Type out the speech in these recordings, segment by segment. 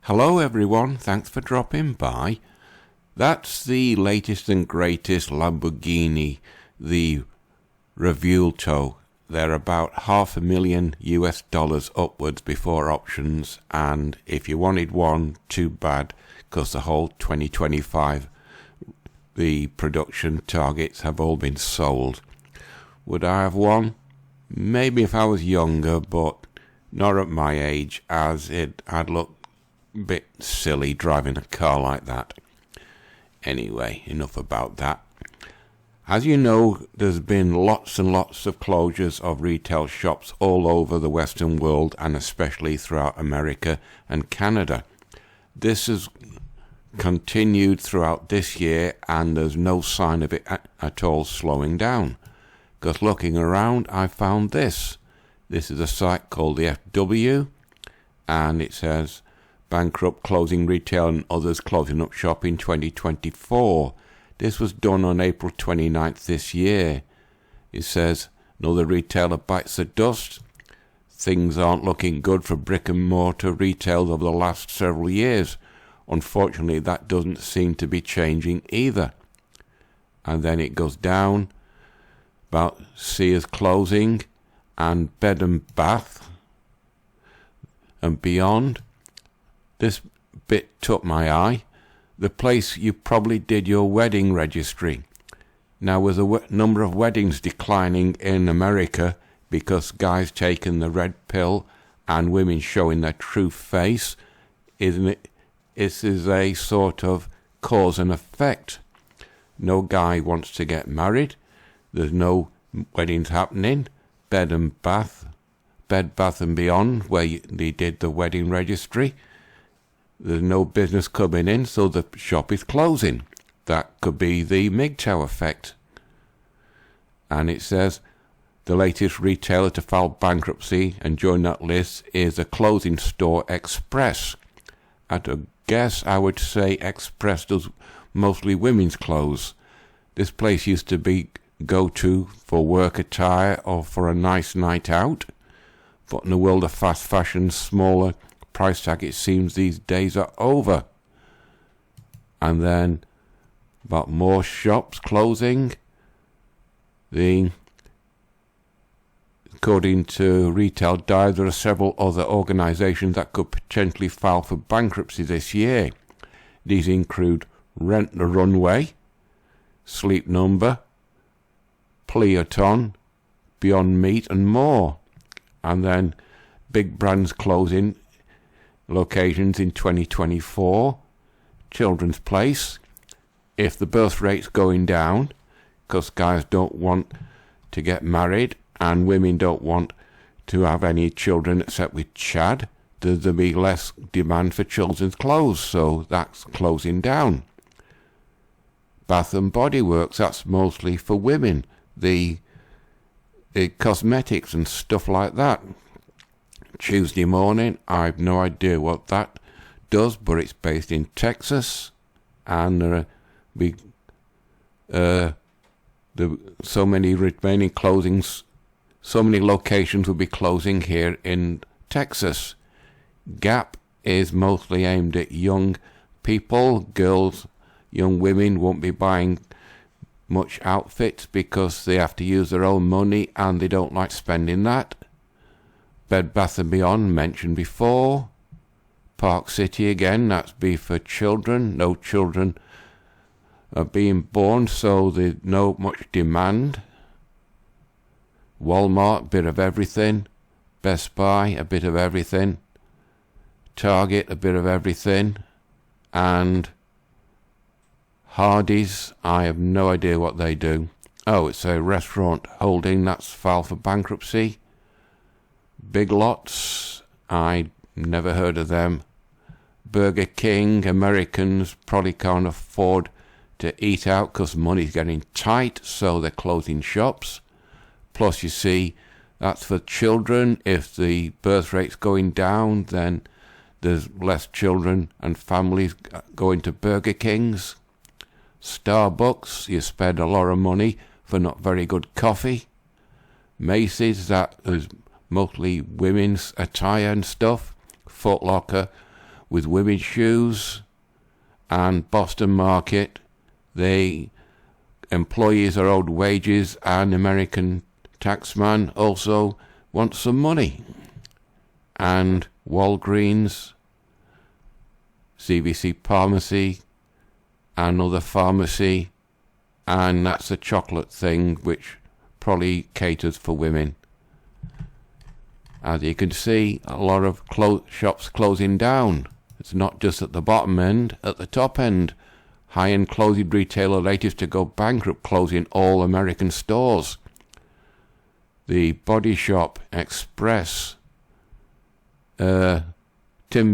Hello everyone, thanks for dropping by. That's the latest and greatest Lamborghini, the Revuelto. They're about $500,000 upwards before options, and if you wanted one, too bad, because the whole 2025, the production targets have all been sold. Would I have one? Maybe if I was younger, but not at my age, as I'd look a bit silly driving a car like that. Anyway, enough about that. As you know, there's been lots and lots of closures of retail shops all over the Western world, and especially throughout America and Canada. This has continued throughout this year, and there's no sign of it at all slowing down. Because looking around, I found this. This is a site called the FW, and it says, bankrupt closing retail and others closing up shop in 2024. This was done on April 29th this year. It says, another retailer bites the dust. Things aren't looking good for brick and mortar retail over the last several years. Unfortunately, that doesn't seem to be changing either. And then it goes down about Sears closing and Bed and Bath and beyond. This bit took my eye. The place you probably did your wedding registry. Now, with the number of weddings declining in America because guys taking the red pill and women showing their true face, isn't it? This is a sort of cause and effect. No guy wants to get married. There's no weddings happening. Bed, Bath and Beyond, where they did the wedding registry. There's no business coming in, so the shop is closing. That could be the MGTOW effect. And it says, the latest retailer to file bankruptcy and join that list is a clothing store, Express. At a guess, I would say Express does mostly women's clothes. This place used to be go-to for work attire or for a nice night out. But in the world of fast fashion, smaller price tag, it seems these days are over. And then about more shops closing. According to Retail Dive, there are several other organisations that could potentially file for bankruptcy this year. These include Rent the Runway, Sleep Number, Peloton, Beyond Meat and more. And then big brands closing locations in 2024. Children's Place. If the birth rate's going down, because guys don't want to get married and women don't want to have any children except with Chad, there'll be less demand for children's clothes, so that's closing down. Bath and Body Works, that's mostly for women. The cosmetics and stuff like that. Tuesday Morning, I've no idea what that does, but it's based in Texas, and there are so many remaining closings, so many locations will be closing here in Texas. Gap is mostly aimed at young people, girls, young women won't be buying much outfits because they have to use their own money and they don't like spending that. Bed Bath & Beyond, mentioned before. Park City again, that's be for children. No children are being born, so there's no much demand. Walmart, bit of everything. Best Buy, a bit of everything. Target, a bit of everything. And Hardee's, I have no idea what they do. Oh, it's a restaurant holding, that's filed for bankruptcy. Big Lots, I never heard of them. Burger King, Americans probably can't afford to eat out because money's getting tight, so they're closing shops. Plus, you see, that's for children. If the birth rate's going down, then there's less children and families going to Burger Kings. Starbucks, you spend a lot of money for not very good coffee. Macy's, that is mostly women's attire and stuff. Foot Locker, with women's shoes and Boston Market. The employees are owed wages, and American taxman also wants some money. And Walgreens, CVC Pharmacy, another pharmacy, and that's a chocolate thing which probably caters for women. As you can see, a lot of shops closing down. It's not just at the bottom end, at the top end. High-end clothing retailer latest to go bankrupt, closing all American stores. The Body Shop Express, Tim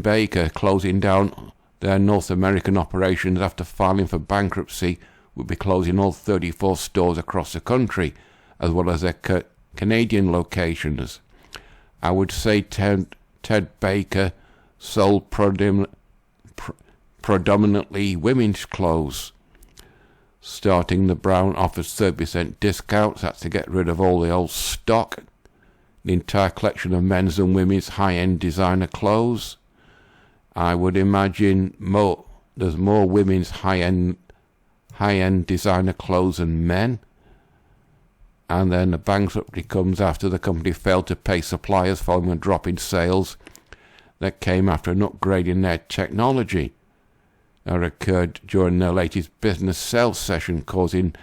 Baker closing down their North American operations after filing for bankruptcy, will be closing all 34 stores across the country, as well as their Canadian locations. I would say Ted Baker sold predominantly women's clothes. Starting the Brown offers 30% discounts. That's to get rid of all the old stock. The entire collection of men's and women's high-end designer clothes. I would imagine there's more women's high-end designer clothes than men. And then the bankruptcy comes after the company failed to pay suppliers following a drop in sales that came after an upgrade in their technology that occurred during their latest business sales session, causing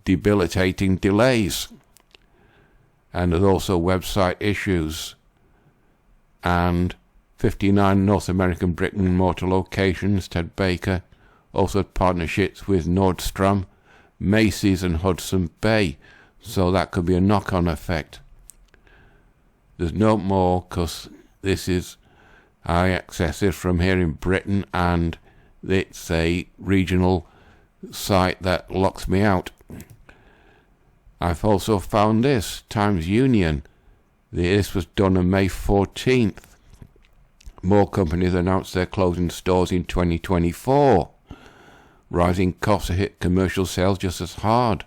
debilitating delays. And there's also website issues. And 59 North American brick and mortar locations. Ted Baker also had partnerships with Nordstrom, Macy's and Hudson Bay, so that could be a knock-on effect. There's no more, because I access it from here in Britain, and it's a regional site that locks me out. I've also found this, Times Union. This was done on May 14th. More companies announced they're closing stores in 2024. Rising costs have hit commercial sales just as hard.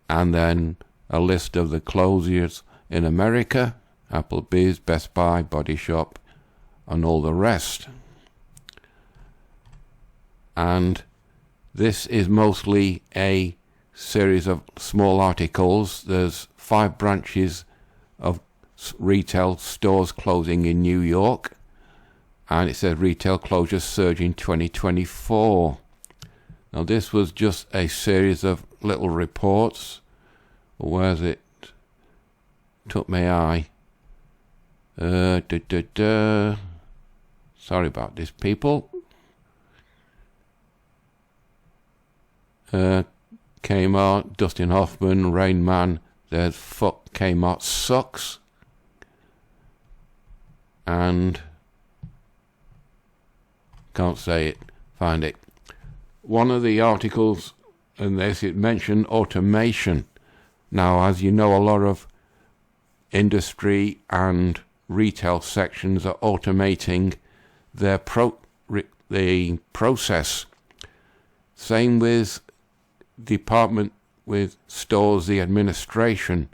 And then a list of the closures in America: Applebee's, Best Buy, Body Shop, and all the rest. And this is mostly a series of small articles. There's 5 branches of retail stores closing in New York, and it says retail closures surge in 2024. Now this was just a series of little reports. Where's it? Took my eye. Sorry about this, people. Kmart, Dustin Hoffman, Rain Man. There's Fuck Kmart Sucks. And can't say it. Find it. One of the articles in this, it mentioned automation. Now, as you know, a lot of industry and retail sections are automating their the process. Same with stores, the administration.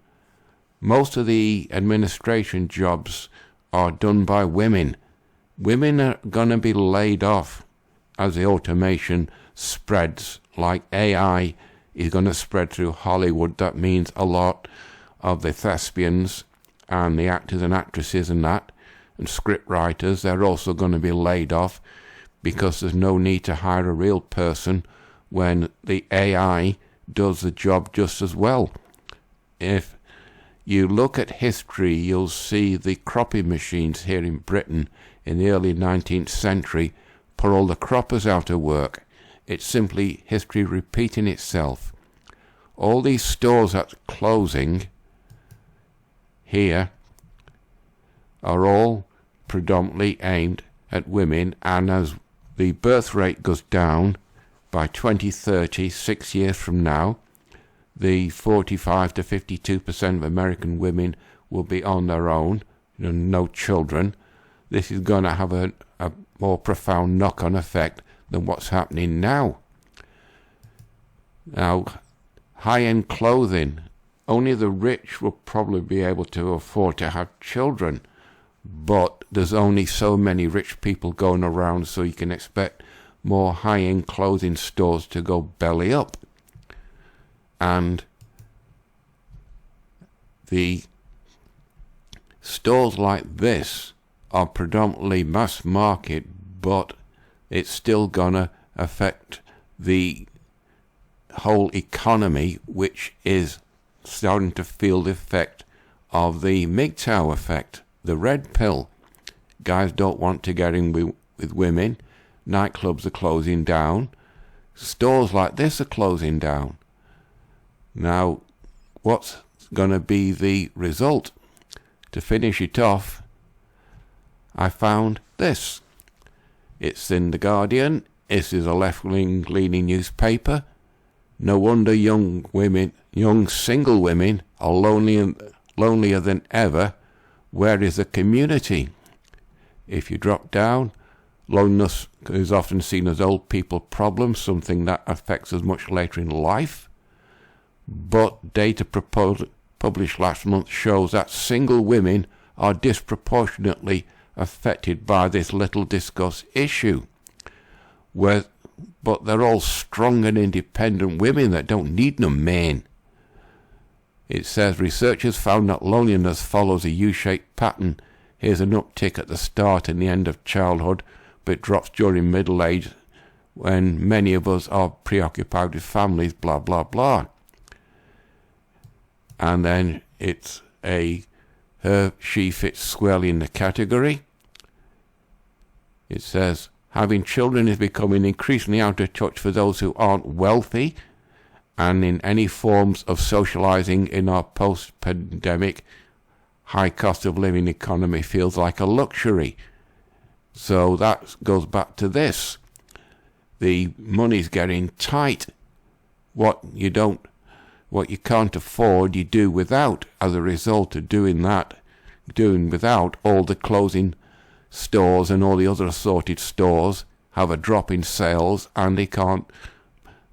Most of the administration jobs are done by women. Women are going to be laid off as the automation spreads. Like AI is going to spread through Hollywood. That means a lot of the thespians and the actors and actresses and script writers, they're also going to be laid off, because there's no need to hire a real person when the AI does the job just as well. If you look at history, you'll see the cropping machines here in Britain in the early 19th century put all the croppers out of work. It's simply history repeating itself. All these stores that's closing here are all predominantly aimed at women, and as the birth rate goes down, by 2030, 6 years from now, the 45 to 52% of American women will be on their own, no children. This is going to have a more profound knock-on effect than what's happening now. Now, high-end clothing, only the rich will probably be able to afford to have children. but there's only so many rich people going around, so you can expect more high-end clothing stores to go belly up. And the stores like this are predominantly mass market, but it's still gonna affect the whole economy, which is starting to feel the effect of the MGTOW effect, the red pill. Guys don't want to get in with women. Nightclubs are closing down. Stores like this are closing down. Now, what's going to be the result? To finish it off, I found this. It's in The Guardian. This is a left-wing leaning newspaper. No wonder young single women are lonelier than ever. Where is the community? If you drop down, loneliness is often seen as old people problem, something that affects us much later in life. But data published last month shows that single women are disproportionately affected by this little discussed issue. But they're all strong and independent women that don't need no men. It says researchers found that loneliness follows a U-shaped pattern. Here's an uptick at the start and the end of childhood, but it drops during middle age when many of us are preoccupied with families, blah, blah, blah. And then it's she fits squarely in the category. It says, having children is becoming increasingly out of touch for those who aren't wealthy, and in any forms of socializing in our post-pandemic high cost of living economy feels like a luxury. So that goes back to this. The money's getting tight. What you can't afford, you do without. As a result of doing without, all the closing stores and all the other assorted stores have a drop in sales, and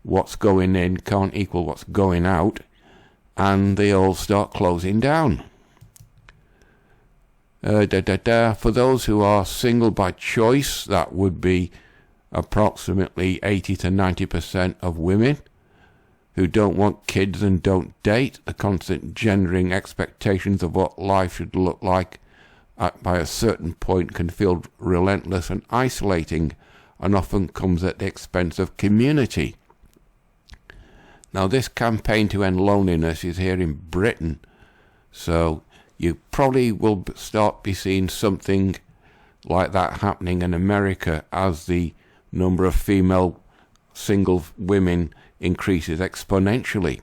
what's going in can't equal what's going out, and they all start closing down. For those who are single by choice, that would be approximately 80 to 90% of women who don't want kids and don't date. The constant gendering expectations of what life should look like by a certain point can feel relentless and isolating, and often comes at the expense of community. Now, this campaign to end loneliness is here in Britain, so you probably will start be seeing something like that happening in America as the number of female single women increases exponentially.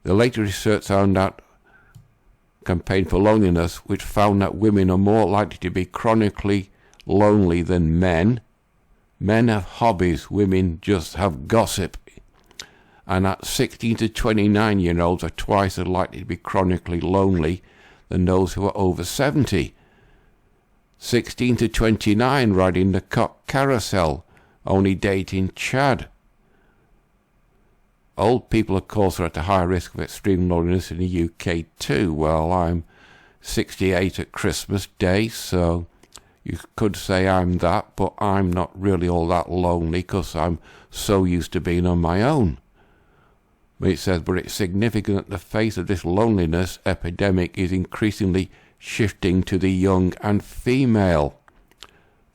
The later research found that campaign for loneliness, which found that women are more likely to be chronically lonely than men. Men have hobbies, women just have gossip. And that 16 to 29-year-olds are twice as likely to be chronically lonely than those who are over 70. 16 to 29 riding the cock carousel, only dating Chad. Old people, of course, are at a higher risk of extreme loneliness in the UK too. Well, I'm 68 at Christmas Day, so you could say I'm that, but I'm not really all that lonely because I'm so used to being on my own. It says, but it's significant that the face of this loneliness epidemic is increasingly shifting to the young and female.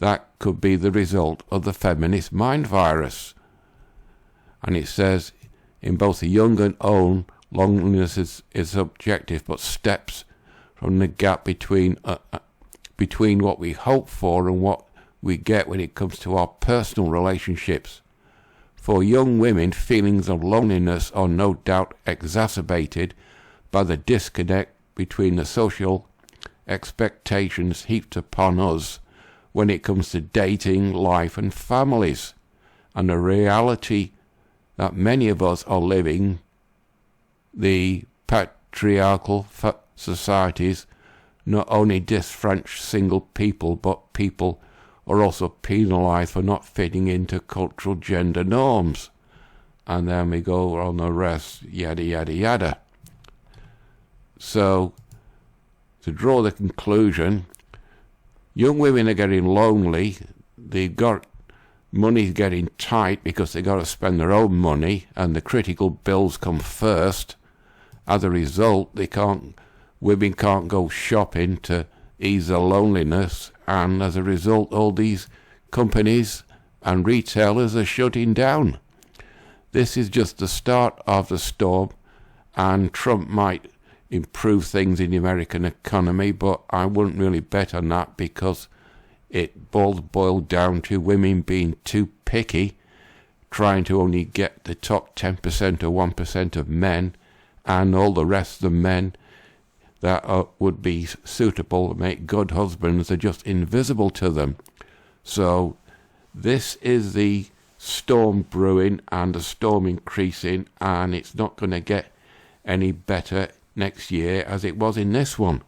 That could be the result of the feminist mind virus. And it says, in both the young and old, loneliness is subjective, but steps from the gap between what we hope for and what we get when it comes to our personal relationships. For young women, feelings of loneliness are no doubt exacerbated by the disconnect between the social expectations heaped upon us when it comes to dating, life and families, and the reality that many of us are living. The patriarchal societies not only disfranchise single people, but people are also penalised for not fitting into cultural gender norms. And then we go on the rest, yada, yada, yada. So to draw the conclusion, young women are getting lonely, they've got money's getting tight because they've got to spend their own money and the critical bills come first. As a result, women can't go shopping to ease their loneliness, and as a result all these companies and retailers are shutting down. This is just the start of the storm, and Trump might improve things in the American economy, but I wouldn't really bet on that because it boiled down to women being too picky, trying to only get the top 10% or 1% of men, and all the rest of the men that would be suitable, make good husbands, are just invisible to them. So this is the storm brewing and the storm increasing, and it's not going to get any better next year as it was in this one.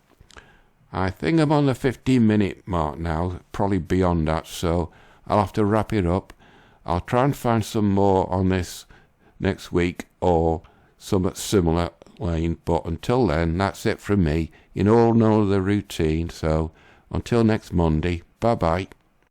I think I'm on the 15-minute mark now, probably beyond that, so I'll have to wrap it up. I'll try and find some more on this next week or somewhat similar lane, but until then, that's it from me. You all know the routine, so until next Monday, bye-bye.